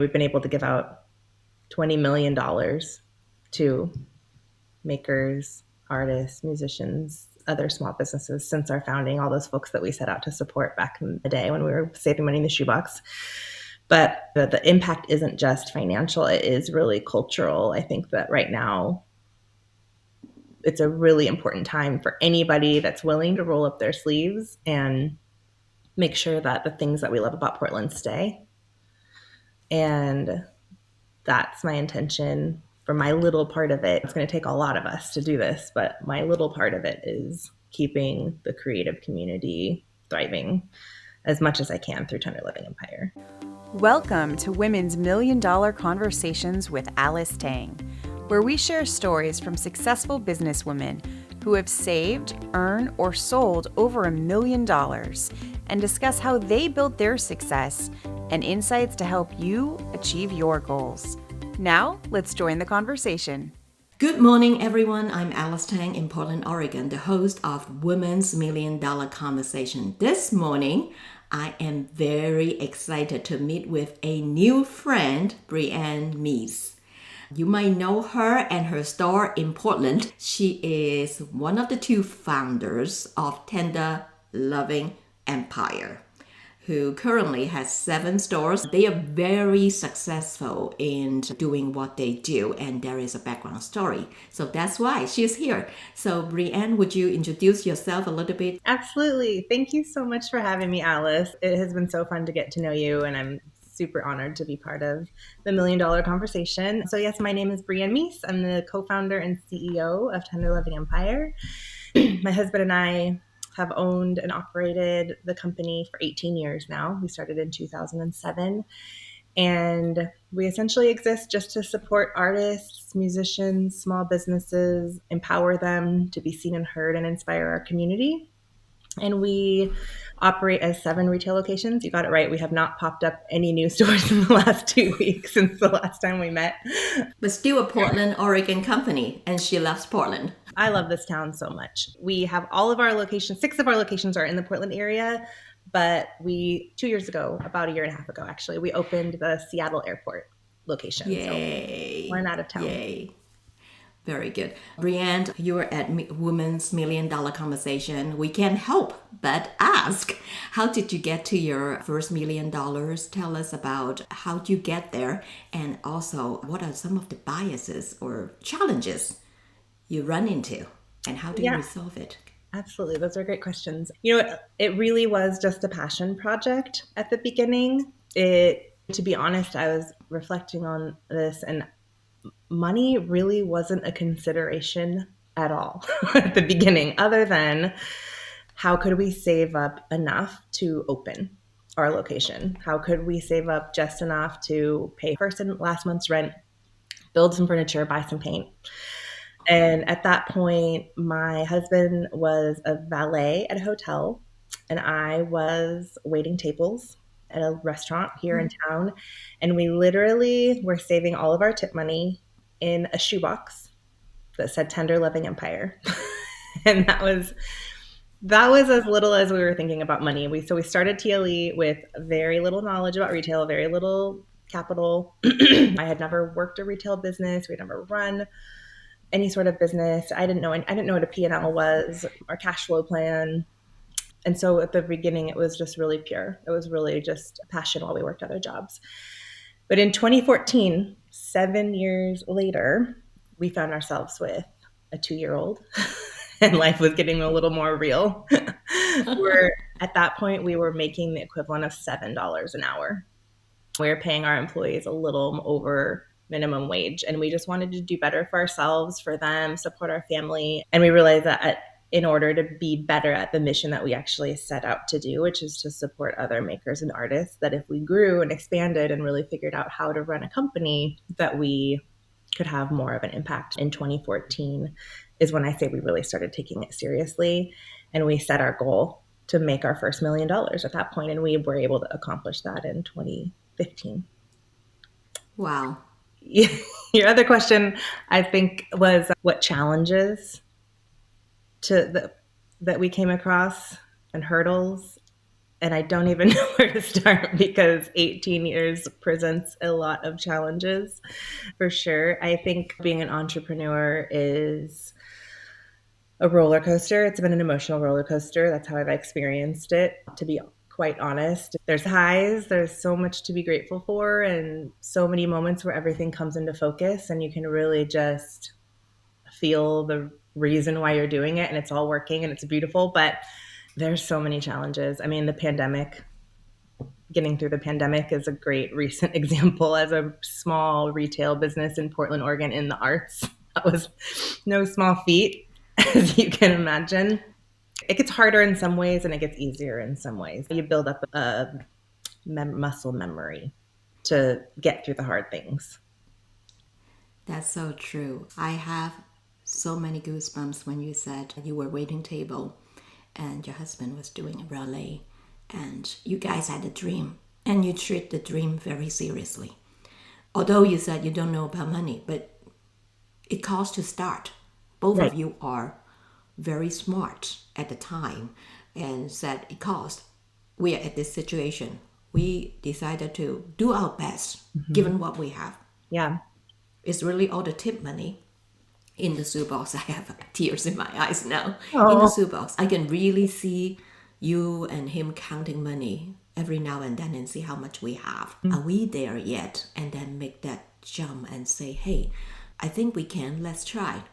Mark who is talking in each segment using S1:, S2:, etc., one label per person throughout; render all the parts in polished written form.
S1: We've been able to give out $20 million to makers, artists, musicians, other small businesses since our founding, all those folks that we set out to support back in the day when we were saving money in the shoebox. But the impact isn't just financial, it is really cultural. I think that right now it's a really important time for anybody that's willing to roll up their sleeves and make sure that the things that we love about Portland stay. And that's my intention for my little part of it. It's going to take a lot of us to do this, but my little part of it is keeping the creative community thriving as much as I can through Tender Living Empire.
S2: Welcome to Women's $1 Million Conversations with Alice Tang, where we share stories from successful businesswomen who have saved, earned, or sold over $1 million and discuss how they built their success and insights to help you achieve your goals. Now, let's join the conversation.
S3: Good morning, everyone. I'm Alice Tang in Portland, Oregon, the host of Women's $1 Million Conversation. This morning, I am very excited to meet with a new friend, Brianne Mees. You might know her and her store in Portland. She is one of the two founders of Tender Living Empire, who currently has 7 stores. They are very successful in doing what they do, and there is a background story. So that's why she's here. So Brianne, would you introduce yourself a little bit?
S1: Absolutely. Thank you so much for having me, Alice. It has been so fun to get to know you, and I'm super honored to be part of the $1 Million Conversation. So yes, my name is Brianne Mees. I'm the co-founder and CEO of Tender Living Empire. My husband and I have owned and operated the company for 18 years now. We started in 2007, and we essentially exist just to support artists, musicians, small businesses, empower them to be seen and heard, and inspire our community. And we operate as 7 retail locations. You got it right. We have not popped up any new stores in the last 2 weeks since the last time we met.
S3: But still a Portland, Oregon company, and she loves Portland.
S1: I love this town so much. We have all of our locations, 6 of our locations are in the Portland area, but 2 years ago, about a year and a half ago, actually, we opened the Seattle airport location.
S3: Yay.
S1: So we're out of town.
S3: Yay. Very good. Brianne, you are at Women's $1 Million Conversation. We can't help but ask, how did you get to your first $1 million? Tell us about how you get there, and also what are some of the biases or challenges you run into, and how do you resolve it?
S1: Absolutely. Those are great questions. You know, it really was just a passion project at the beginning. To be honest, I was reflecting on this, and money really wasn't a consideration at all at the beginning, other than how could we save up enough to open our location? How could we save up just enough to pay first and last month's rent, build some furniture, buy some paint? And at that point, my husband was a valet at a hotel, and I was waiting tables at a restaurant here in town. And we literally were saving all of our tip money in a shoebox that said Tender Living Empire. And that was as little as we were thinking about money. So we started TLE with very little knowledge about retail, very little capital. I had never worked a retail business. We'd never run any sort of business. I didn't know what a P&L was or cash flow plan. And so at the beginning, it was just really pure. It was really just a passion while we worked other jobs. But in 2014, 7 years later, we found ourselves with a 2-year-old and life was getting a little more real. At that point, we were making the equivalent of $7 an hour. We were paying our employees a little over minimum wage, and we just wanted to do better for ourselves, for them, support our family. And we realized that in order to be better at the mission that we actually set out to do, which is to support other makers and artists, that if we grew and expanded and really figured out how to run a company, that we could have more of an impact. In 2014 is when I say we really started taking it seriously, and we set our goal to make our first $1 million at that point, and we were able to accomplish that in 2015.
S3: Wow.
S1: Your other question, I think, was what challenges that we came across and hurdles. And I don't even know where to start because 18 years presents a lot of challenges for sure. I think being an entrepreneur is a roller coaster. It's been an emotional roller coaster. That's how I've experienced it, to be quite honest. There's highs, there's so much to be grateful for, and so many moments where everything comes into focus and you can really just feel the reason why you're doing it and it's all working and it's beautiful. But there's so many challenges. I mean, getting through the pandemic is a great recent example. As a small retail business in Portland, Oregon, in the arts, that was no small feat, as you can imagine. It gets harder in some ways and it gets easier in some ways. You build up a muscle memory to get through the hard things.
S3: That's so true. I have so many goosebumps when you said you were waiting table and your husband was doing a relay and you guys had a dream and you treat the dream very seriously. Although you said you don't know about money, but it costs to start. Both
S1: Right.
S3: of you are very smart at the time and said it costs. We are at this situation. We decided to do our best given what we have.
S1: Yeah.
S3: It's really all the tip money in the shoebox. I have tears in my eyes now. In the
S1: Oh.
S3: shoebox, I can really see you and him counting money every now and then and see how much we have. Are we there yet? And then make that jump and say, hey, I think we can, let's try.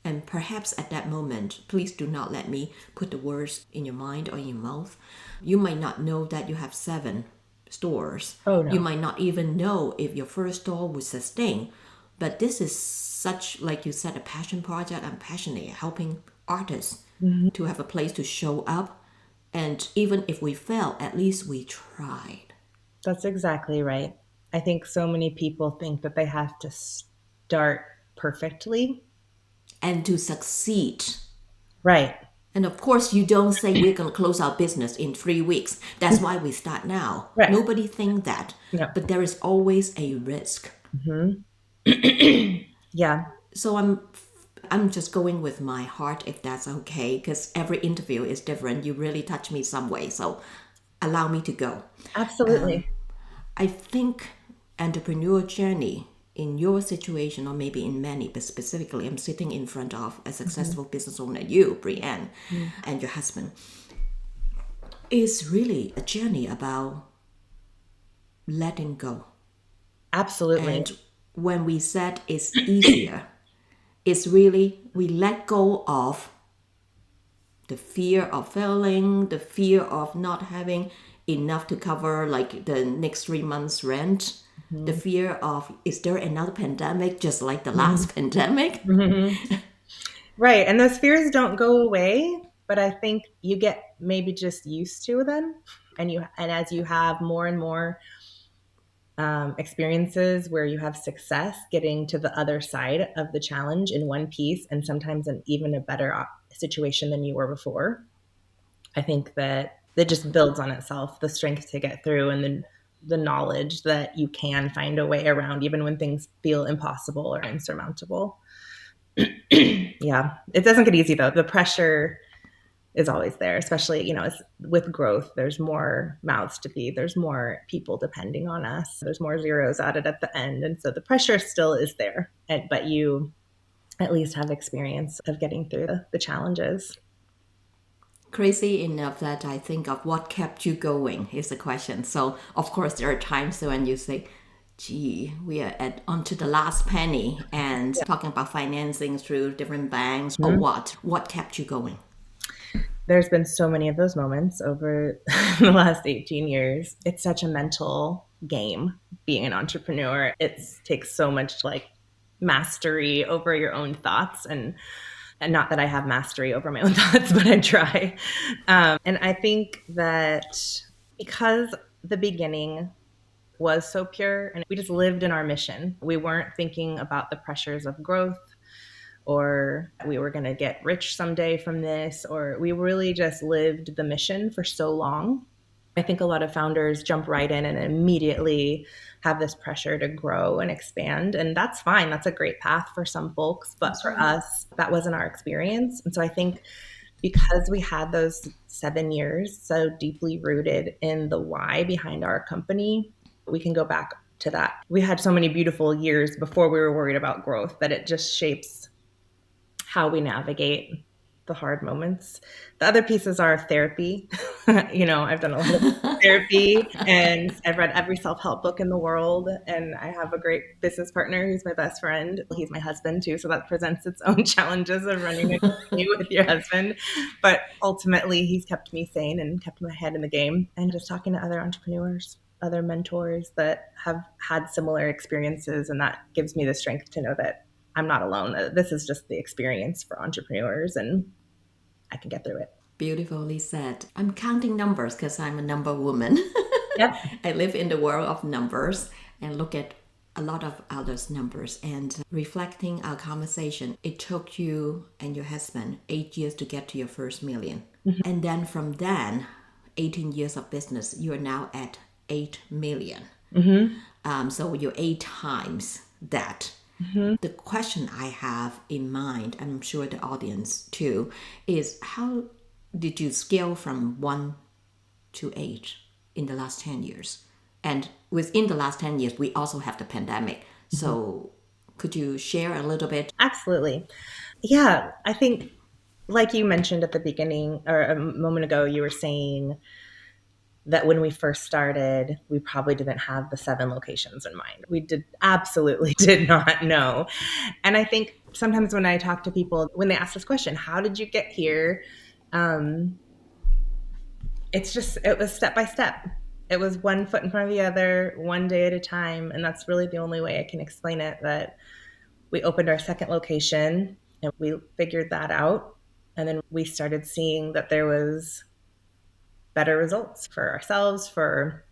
S3: And perhaps at that moment, please do not let me put the words in your mind or in your mouth. You might not know that you have 7 stores.
S1: Oh, no.
S3: You might not even know if your first store would sustain. But this is such, like you said, a passion project. I'm passionate helping artists to have a place to show up. And even if we fail, at least we tried.
S1: That's exactly right. I think so many people think that they have to start perfectly.
S3: And to succeed.
S1: Right.
S3: And of course, you don't say we're going to close our business in 3 weeks. That's why we start now.
S1: Right.
S3: Nobody think that.
S1: No.
S3: But there is always a risk.
S1: Yeah.
S3: So I'm just going with my heart, if that's okay, because every interview is different. You really touch me some way, so allow me to go.
S1: Absolutely.
S3: I think entrepreneur journey in your situation, or maybe in many, but specifically, I'm sitting in front of a successful business owner, you, Brianne, and your husband, is really a journey about letting go.
S1: Absolutely.
S3: And when we said it's easier, it's really we let go of the fear of failing, the fear of not having enough to cover like the next 3 months rent, the fear of is there another pandemic just like the last pandemic?
S1: Right. And those fears don't go away, but I think you get maybe just used to them. And as you have more and more experiences where you have success getting to the other side of the challenge in one piece, and sometimes in even a better situation than you were before, I think that it just builds on itself, the strength to get through and the knowledge that you can find a way around even when things feel impossible or insurmountable. Yeah, it doesn't get easy though. The pressure is always there, especially, with growth, there's more mouths to feed. There's more people depending on us. There's more zeros added at the end. And so the pressure still is there, but you at least have experience of getting through the challenges.
S3: Crazy enough that I think of what kept you going is the question. So of course there are times when you say, gee, we are onto the last penny and talking about financing through different banks or what kept you going?
S1: There's been so many of those moments over the last 18 years. It's such a mental game being an entrepreneur. It takes so much mastery over your own thoughts, and not that I have mastery over my own thoughts, but I try. And I think that because the beginning was so pure and we just lived in our mission, we weren't thinking about the pressures of growth or we were going to get rich someday from this, or we really just lived the mission for so long. I think a lot of founders jump right in and immediately have this pressure to grow and expand. And that's fine. That's a great path for some folks. But for us, that wasn't our experience. And so I think because we had those 7 years so deeply rooted in the why behind our company, we can go back to that. We had so many beautiful years before we were worried about growth that it just shapes how we navigate the hard moments. The other pieces are therapy. I've done a lot of therapy and I've read every self-help book in the world. And I have a great business partner who's my best friend. He's my husband too. So that presents its own challenges of running a company with your husband. But ultimately, he's kept me sane and kept my head in the game. And just talking to other entrepreneurs, other mentors that have had similar experiences. And that gives me the strength to know that I'm not alone. This is just the experience for entrepreneurs and I can get through it.
S3: Beautifully said. I'm counting numbers because I'm a number woman.
S1: Yep.
S3: I live in the world of numbers and look at a lot of others' numbers. And reflecting our conversation, it took you and your husband 8 years to get to your first million. Mm-hmm. And then from then, 18 years of business, you are now at 8 million. Mm-hmm. So you're 8 times that. Mm-hmm. The question I have in mind, and I'm sure the audience too, is how did you scale from 1 to 8 in the last 10 years? And within the last 10 years, we also have the pandemic. Mm-hmm. So could you share a little bit?
S1: Absolutely. Yeah, I think like you mentioned at the beginning or a moment ago, you were saying that when we first started, we probably didn't have the 7 locations in mind. We absolutely did not know. And I think sometimes when I talk to people, when they ask this question, how did you get here? It was step by step. It was one foot in front of the other, one day at a time. And that's really the only way I can explain it, that we opened our second location and we figured that out. And then we started seeing that there was better results for ourselves, for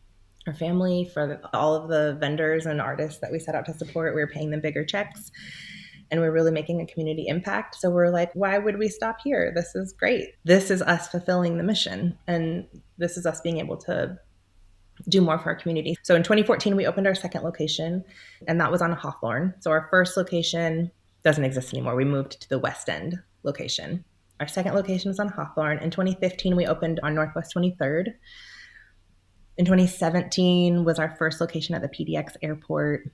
S1: our family, for all of the vendors and artists that we set out to support. We were paying them bigger checks and we're really making a community impact. So we're like, why would we stop here? This is great. This is us fulfilling the mission. And this is us being able to do more for our community. So in 2014, we opened our second location and that was on Hawthorne. So our first location doesn't exist anymore. We moved to the West End location. Our second location was on Hawthorne. In 2015, we opened on Northwest 23rd. In 2017 was our first location at the PDX airport.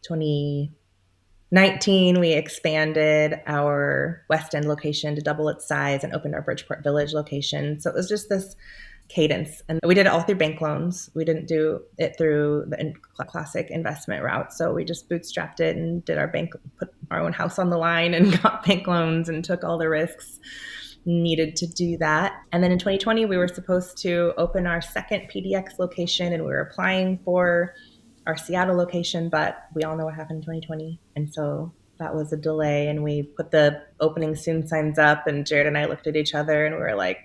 S1: 2019, we expanded our West End location to double its size and opened our Bridgeport Village location. So it was just this cadence. And we did it all through bank loans. We didn't do it through the classic investment route. So we just bootstrapped it and did put our own house on the line and got bank loans and took all the risks needed to do that. And then in 2020, we were supposed to open our second PDX location and we were applying for our Seattle location, but we all know what happened in 2020. And so that was a delay and we put the opening soon signs up and Jared and I looked at each other and we were like,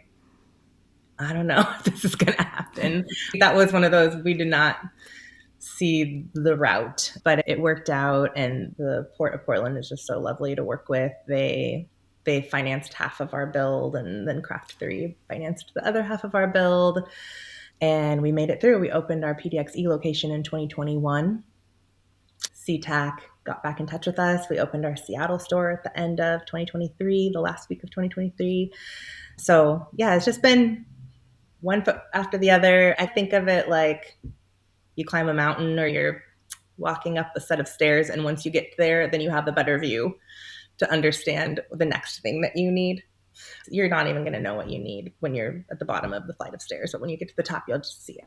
S1: I don't know if this is going to happen. That was one of those, we did not see the route, but it worked out. And the Port of Portland is just so lovely to work with. They financed half of our build and then Craft 3 financed the other half of our build. And we made it through. We opened our PDXE location in 2021. SeaTac got back in touch with us. We opened our Seattle store at the end of 2023, the last week of 2023. So yeah, it's just been one foot after the other. I think of it like you climb a mountain or you're walking up a set of stairs. And once you get there, then you have the better view to understand the next thing that you need. You're not even going to know what you need when you're at the bottom of the flight of stairs. But when you get to the top, you'll just see it.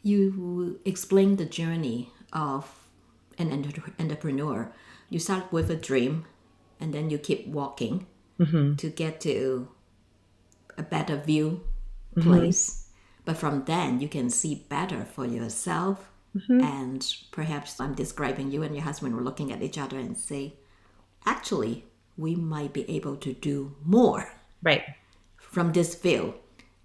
S3: You explained the journey of an entrepreneur. You start with a dream and then you keep walking to get to a better view place. But from then you can see better for yourself. And perhaps I'm describing you and your husband were looking at each other and say, actually, we might be able to do more from this view.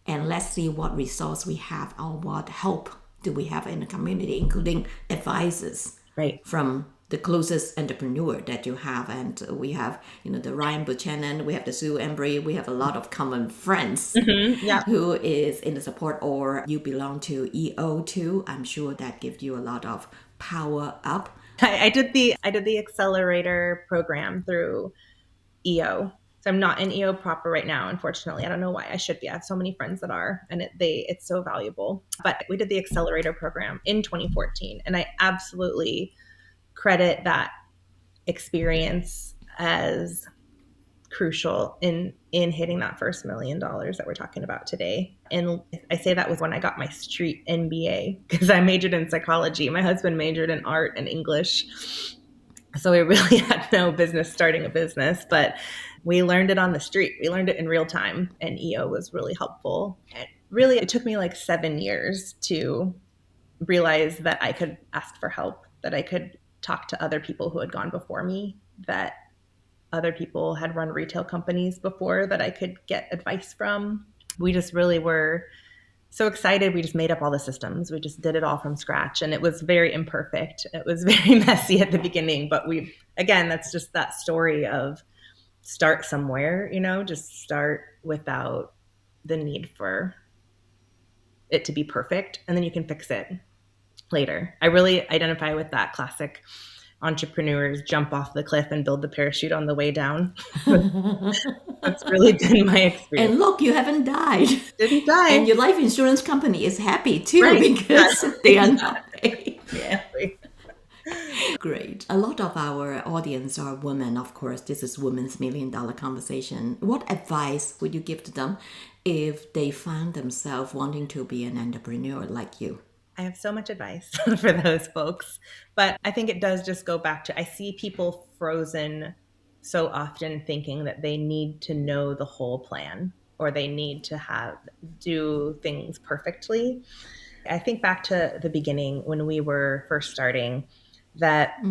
S3: And let's see what resource we have or what help do we have in the community, including advisors from the closest entrepreneur that you have. And we have, the Ryan Buchanan, we have the Sue Embry, we have a lot of common friends who is in the support, or you belong to EO too. I'm sure that gives you a lot of power up.
S1: I did the accelerator program through EO. So I'm not in EO proper right now, unfortunately. I don't know why. I should be. I have so many friends that are, and it's so valuable. But we did the accelerator program in 2014, and I absolutely credit that experience as crucial in hitting that first $1 million that we're talking about today. And I say that was when I got my street MBA, because I majored in psychology. My husband majored in art and English. So we really had no business starting a business, but we learned it on the street. We learned it in real time, and EO was really helpful. And really, it took me like 7 years to realize that I could ask for help, that I could talk to other people who had gone before me, that other people had run retail companies before that I could get advice from. We just really were so excited. We just made up all the systems. We just did it all from scratch, and it was very imperfect. It was very messy at the beginning, but again, that's just that story of start somewhere, just start without the need for it to be perfect, and then you can fix it later. I really identify with that classic entrepreneurs jump off the cliff and build the parachute on the way down. That's really been my experience.
S3: And look, you haven't died.
S1: Didn't die.
S3: And your life insurance company is happy too,
S1: right.
S3: because they are not paid.
S1: Exactly.
S3: Great. A lot of our audience are women, of course. This is Women's $1 Million Conversation. What advice would you give to them if they found themselves wanting to be an entrepreneur like you?
S1: I have so much advice for those folks, but I think it does just go back to, I see people frozen so often thinking that they need to know the whole plan, or they need to do things perfectly. I think back to the beginning when we were first starting, that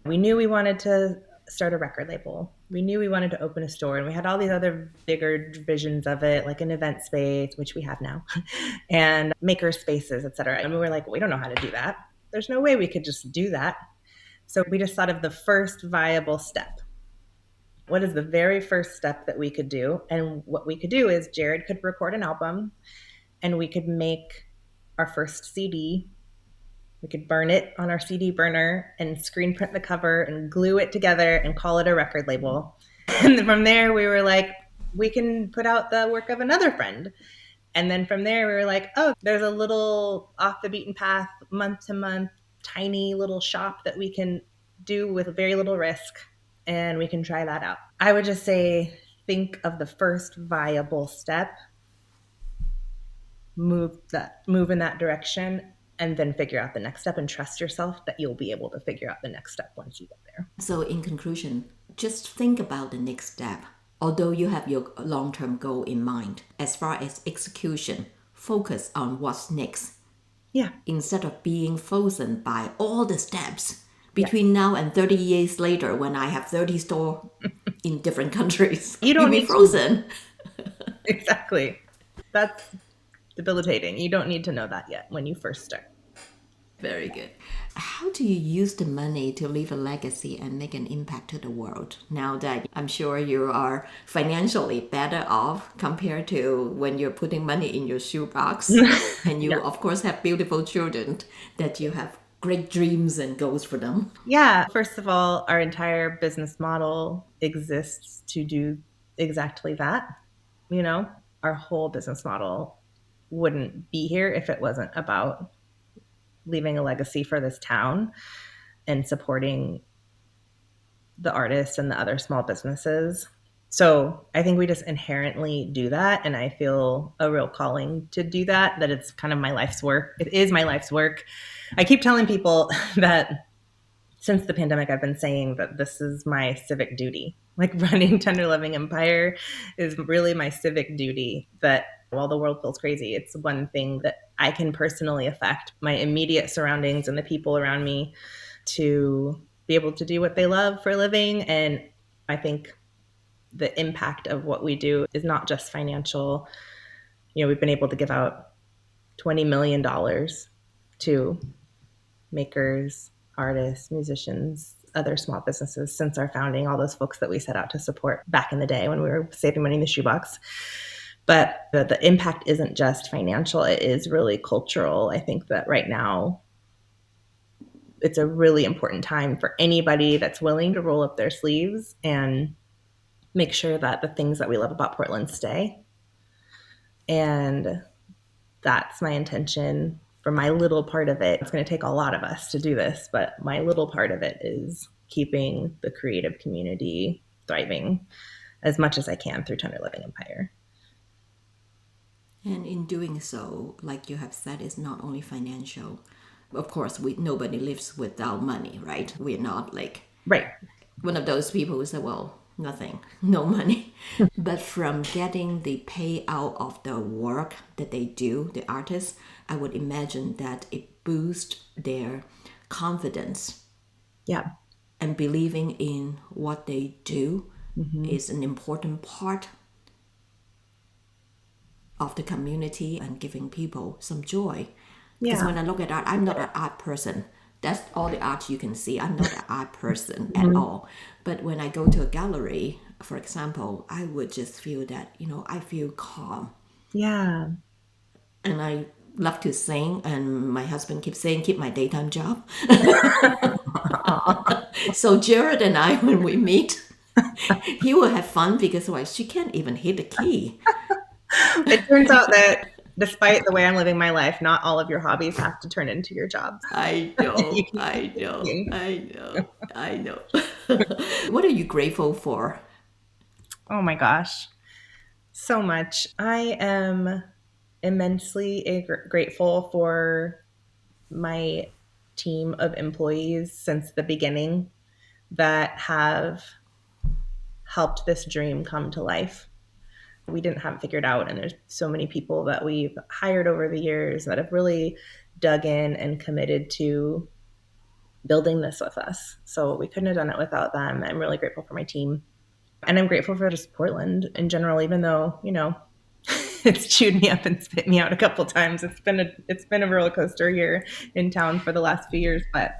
S1: we knew we wanted to start a record label. We knew we wanted to open a store, and we had all these other bigger visions of it, like an event space, which we have now, and maker spaces, et cetera. And we were like, we don't know how to do that. There's no way we could just do that. So we just thought of the first viable step. What is the very first step that we could do? And what we could do is Jared could record an album, and we could make our first CD. We could burn it on our CD burner and screen print the cover and glue it together and call it a record label. And from there, we were like, we can put out the work of another friend. And then from there, we were like, oh, there's a little off the beaten path, month to month, tiny little shop that we can do with very little risk. And we can try that out. I would just say, think of the first viable step, move in that direction, and then figure out the next step, and trust yourself that you'll be able to figure out the next step once you get there.
S3: So in conclusion, just think about the next step. Although you have your long-term goal in mind, as far as execution, focus on what's next.
S1: Yeah.
S3: Instead of being frozen by all the steps between now and 30 years later, when I have 30 stores in different countries.
S1: You'll
S3: be frozen.
S1: Exactly. That's debilitating. You don't need to know that yet when you first start.
S3: Very good. How do you use the money to leave a legacy and make an impact to the world? Now that I'm sure you are financially better off compared to when you're putting money in your shoebox. And you, of course, have beautiful children that you have great dreams and goals for them.
S1: Yeah. First of all, our entire business model exists to do exactly that. Our whole business model wouldn't be here if it wasn't about leaving a legacy for this town and supporting the artists and the other small businesses. So I think we just inherently do that. And I feel a real calling to do that it's kind of my life's work. It is my life's work. I keep telling people that since the pandemic, I've been saying that this is my civic duty. Like running Tender Loving Empire is really my civic duty, that while the world feels crazy, it's one thing that I can personally affect my immediate surroundings and the people around me to be able to do what they love for a living. And I think the impact of what we do is not just financial. We've been able to give out $20 million to makers, artists, musicians, other small businesses since our founding, all those folks that we set out to support back in the day when we were saving money in the shoebox. But the impact isn't just financial, it is really cultural. I think that right now it's a really important time for anybody that's willing to roll up their sleeves and make sure that the things that we love about Portland stay. And that's my intention for my little part of it. It's going to take a lot of us to do this, but my little part of it is keeping the creative community thriving as much as I can through Tender Living Empire.
S3: And in doing so, like you have said, it's not only financial. Of course, nobody lives without money, right? We're not like
S1: Right.
S3: one of those people who say, well, nothing, no money. But from getting the payout of the work that they do, the artists, I would imagine that it boosts their confidence.
S1: Yeah.
S3: And believing in what they do is an important part of the community and giving people some joy. Because when I look at art, I'm not an art person. That's all the art you can see. I'm not an art person at all. But when I go to a gallery, for example, I would just feel that, I feel calm.
S1: Yeah.
S3: And I love to sing, and my husband keeps saying, keep my daytime job. So Jared and I, when we meet, he will have fun because she can't even hit the key.
S1: It turns out that despite the way I'm living my life, not all of your hobbies have to turn into your jobs.
S3: I
S1: You
S3: know,
S1: can
S3: I
S1: keep
S3: know,
S1: thinking.
S3: I know, I know. What are you grateful for?
S1: Oh my gosh. So much. I am immensely grateful for my team of employees since the beginning that have helped this dream come to life. We didn't have it figured out, and there's so many people that we've hired over the years that have really dug in and committed to building this with us. So we couldn't have done it without them. I'm really grateful for my team. And I'm grateful for just Portland in general, even though, it's chewed me up and spit me out a couple times. It's been a roller coaster here in town for the last few years, but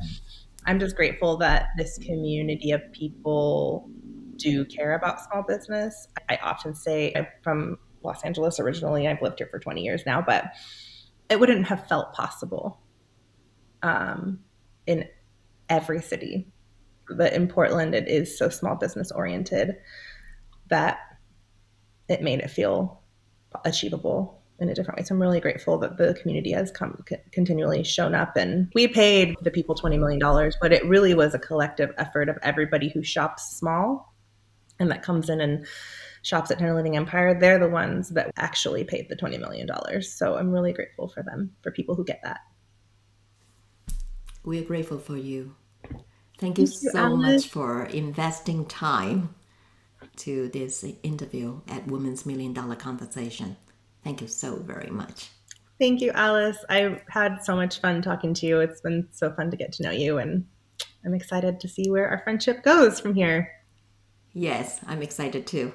S1: I'm just grateful that this community of people do care about small business. I often say I'm from Los Angeles originally. I've lived here for 20 years now, but it wouldn't have felt possible in every city. But in Portland, it is so small business oriented that it made it feel achievable in a different way. So I'm really grateful that the community has continually shown up. And we paid the people $20 million, but it really was a collective effort of everybody who shops small and that comes in and shops at Tender Living Empire. They're the ones that actually paid the $20 million. So I'm really grateful for them, for people who get that.
S3: We're grateful for you. Thank you
S1: Thank you,
S3: so
S1: Alice.
S3: much for investing time to this interview at Women's $1 Million Conversation. Thank you so very much.
S1: Thank you, Alice. I had so much fun talking to you. It's been so fun to get to know you, and I'm excited to see where our friendship goes from here.
S3: Yes, I'm excited too.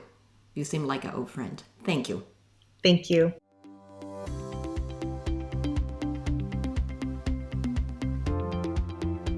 S3: You seem like an old friend. Thank you.
S1: Thank you.